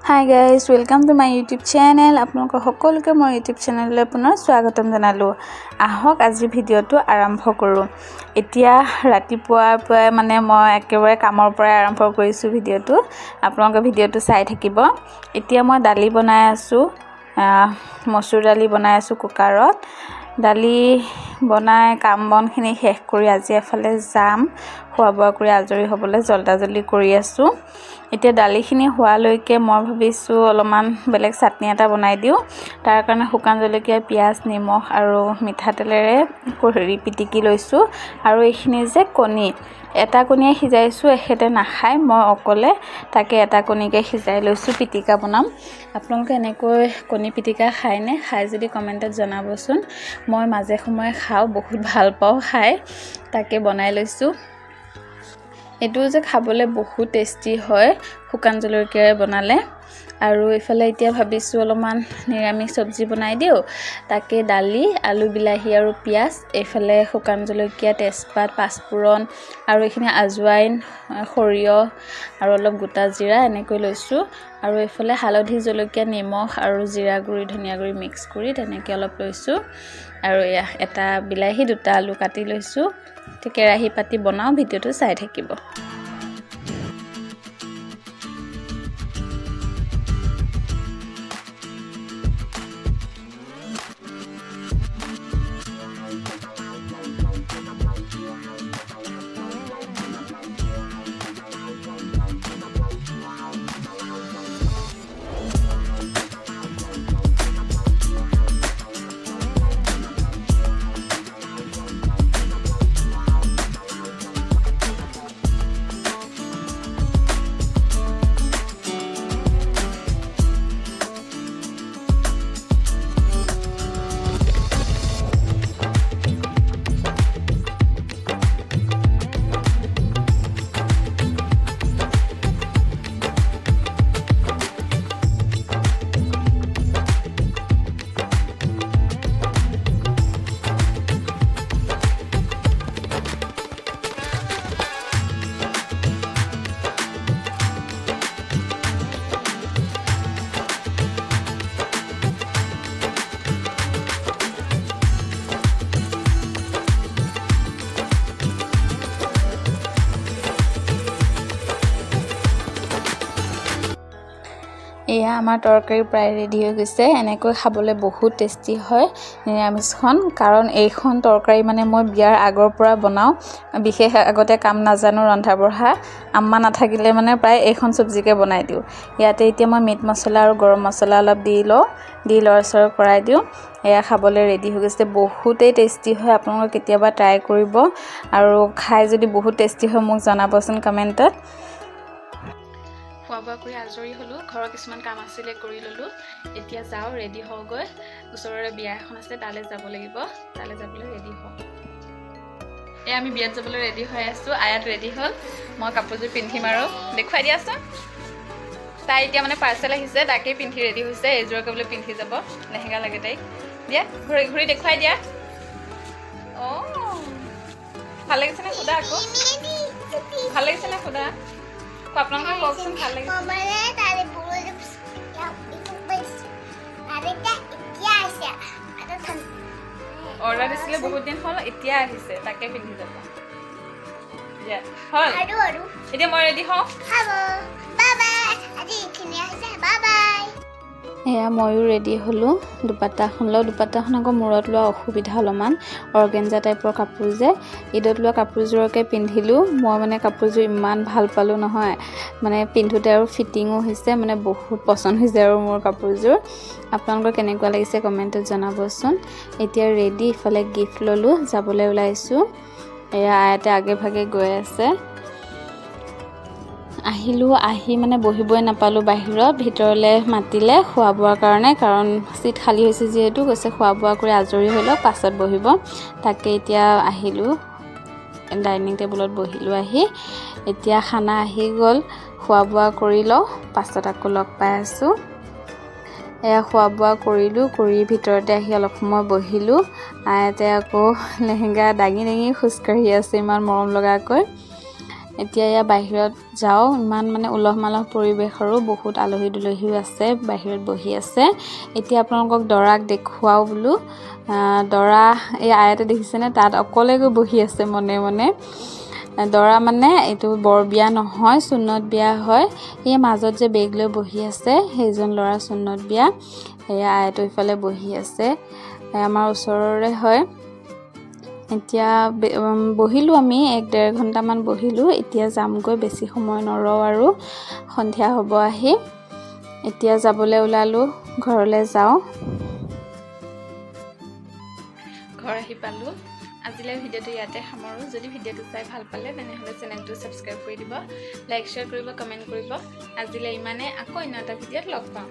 Hi guys, welcome to my YouTube channel. আপোনালোক সকলোকে মোৰ YouTube চেনেললৈ পুনৰ স্বাগতম জনালো। আহক আজি ভিডিওটো আৰম্ভ কৰো। এতিয়া ৰাতিপুৱাৰ পৰা মানে মই একেবাৰে কামৰ পৰা আৰম্ভ কৰিছো ভিডিওটো। আপোনালোক ভিডিওটো চাই থাকিব। এতিয়া মই দালি বনাই আছো। মসুৰ দালি বনাই আছো কুকাৰত। দালি বনাই কাম বনখিনি শেষ কৰি আজি এফালে যাম। খোৱা বোৱা কৰি আজৰি হ'বলৈ জলদি কৰি আছো। এতিয়া দালিখিনি হোৱালৈকে মই ভাবিছো অলপমান বেলেগ চাটনি এটা বনাই দিও তাৰ কাৰণে শুকান জলকীয়া পিয়াজ নিমখ আৰু মিঠাতেলেৰে পিটিকি লৈছো আৰু এইখিনি যে কণী এটা কণীয়ে সিজাইছো এখেতে নাখায় মই অকলে তাকে এটা কণীকে সিজাই লৈছো পিটিকা বনাম আপোনালোকে এনেকৈ কণী পিটিকা খায়নে খাই যদি কমেন্টত জনাবচোন মই মাজে সময়ে খাও বহুত ভাল পাও খাই তাকে বনাই লৈছো এটো যে খাবলে বহুত টেস্টি হয় শুকান জলকীয়াৰে বনালে আৰু ইফালে এতিয়া ভাবিছো অলপমান নিৰামিষ সবজি বনাই দিও তাকে দালি আলু বিলাহী আৰু পিয়াজ এফালে শুকান জলকীয়া তেজপাত পাঁচফোৰণ আৰু এখিনি আজৱাইন খৰিয় আৰু অলপ গোটা জিৰা এনেকৈ লৈছো আৰু এফালে হালধি জলকীয়া নিমখ আৰু জিৰা গুৰি ধনিয়া গুৰি মিক্স কৰি তেনেকৈ অলপ লৈছো আৰু এটা বিলাহী দুটা আলু কাটি লৈছো কেৰাহী পাতি বনাও ভিডিওটো চাই থাকিব এয়া আমাৰ তৰকাৰী প্ৰায় ৰেডি হৈ গৈছে এনেকৈ খাবলৈ বহুত টেস্টি হয় নিৰামিষখন কাৰণ এইখন তৰকাৰী মানে মই বিয়াৰ আগৰ পৰা বনাও বিশেষ আগতে কাম নাজানো ৰন্ধা বঢ়া আম্মা নাথাকিলে মানে প্ৰায় এইখন সবজিকে বনাই দিও ইয়াতে এতিয়া মই মিট মছলা আৰু গৰম মছলা অলপ দি লৰচৰ কৰাই দিও এয়া খাবলৈ ৰেডি হৈ গৈছে বহুতেই টেস্টি হয় আপোনালোকে কেতিয়াবা ট্ৰাই কৰিব আৰু খাই যদি বহুত টেস্টি হয় মোক জনাবচোন কমেন্টত খোৱা বোৱা কৰি আজৰি হলো ঘৰৰ কিছুমান কাম আছিল কৰি ললো এতিয়া যাও ৰেডি হওগৈ ওচৰৰে বিয়া এখন আছে তালে যাব লাগিব তালে যাবলৈ ৰেডি হ আমি বিয়াত যাবলৈ ৰেডি হৈ আছো আয়াত ৰেডি হল মই কাপোৰযোৰ পিন্ধিম আৰু দেখুৱাই দিয়াছো তাই এতিয়া মানে পাৰ্সেল আহিছে তাকে পিন্ধি ৰেডি হৈছে এজোৰ কেবলে পিন্ধি যাব লেহেঙ্গা লাগে তাই দিয়া ঘূৰি ঘূৰি দেখুৱাই দিয়া ও ভাল লাগিছে না খুদা আকৌ ভাল লাগিছে না খুদা আপোনালোকে কওকচোন ভাল লাগিছে মামাৰে তাৰে বুঢ়ো এতিয়া আহিছে অৰ্ডাৰ দিছিলে বহুত দিন হ'ল এতিয়া আহিছে তাকে পিন্ধি যাব দিয়া হ'ল আৰু এতিয়া মই ৰেডি হওঁ বাই বাই আজি এইখিনি আহিছে বাই বাই এয়া ময়ো ৰেডি হলো দুপাট্টাখন আকৌ মূৰত লোৱা অসুবিধা অলপমান অৰ্গেঞ্জা টাইপৰ কাপোৰ যে ঈদত লোৱা কাপোৰযোৰকে পিন্ধিলো মই মানে কাপোৰযোৰ ইমান ভাল পালো নহয় মানে পিন্ধোতে আৰু ফিটিংও হৈছে মানে বহুত পছন্দ হৈছে আৰু মোৰ কাপোৰযোৰ আপোনালোকৰ কেনেকুৱা লাগিছে কমেন্টত জনাবচোন এতিয়া ৰেডি ইফালে গিফ্ট ললো যাবলৈ ওলাইছো এয়া আয়াতে আগে ভাগে গৈ আছে আহি মানে বহিবই নাপালো বাহিৰত ভিতৰলে মাতিলে খোৱা বোৱাৰ কাৰণে কাৰণ সিট খালি হৈছে যেহেতু কৈছে খোৱা বোৱা কৰি আজৰি হলো পাছত বহিব তাকে এতিয়া আহিলো ডাইনিং টেবুলত বহিলো আহি এতিয়া খানা আহি গল খোৱা বোৱা কৰি ল পাছত আকৌ লগ পাই আছো এয়া খোৱা বোৱা কৰিলো কৰি ভিতৰতে আহি অলপ সময় বহিলো আয়াতে আকৌ লেহেঙ্গা দাঙি খোজ কাঢ়ি আছে ইমান মৰম লগাকৈ এতিয়া এয়া বাহিৰত যাওঁ ইমান মানে উলহ মালহ পৰিৱেশ আৰু বহুত আলহী দুলহীও আছে বাহিৰত বহি আছে এতিয়া আপোনালোকক দৰাক দেখুৱাও বোলো দৰা এই আয়াতে দেখিছেনে তাত অকলে গৈ বহি আছে মনে মনে দৰা মানে এইটো বৰ বিয়া নহয় সুন্নত বিয়া হয় এই মাজত যে বেগ লৈ বহি আছে সেইজন ল'ৰা সুন্নত বিয়া এয়া আয়াতো ইফালে বহি আছে আমাৰ ওচৰৰে হয় এতিয়া বহিলোঁ আমি 1-1.5 ঘণ্টামান বহিলোঁ এতিয়া যামগৈ বেছি সময় নৰওঁ আৰু সন্ধিয়া হ'ব আহি এতিয়া যাবলৈ ওলালোঁ ঘৰলৈ যাওঁ ঘৰ আহি পালোঁ আজিলৈ ভিডিঅ'টো ইয়াতে সামৰোঁ যদি ভিডিঅ'টো চাই ভাল পালে তেনেহ'লে চেনেলটো ছাবস্ক্ৰাইব কৰি দিব লাইক শ্বেয়াৰ কৰিব কমেণ্ট কৰিব আজিলৈ ইমানে আকৌ অন্য এটা ভিডিঅ'ত লগ পাম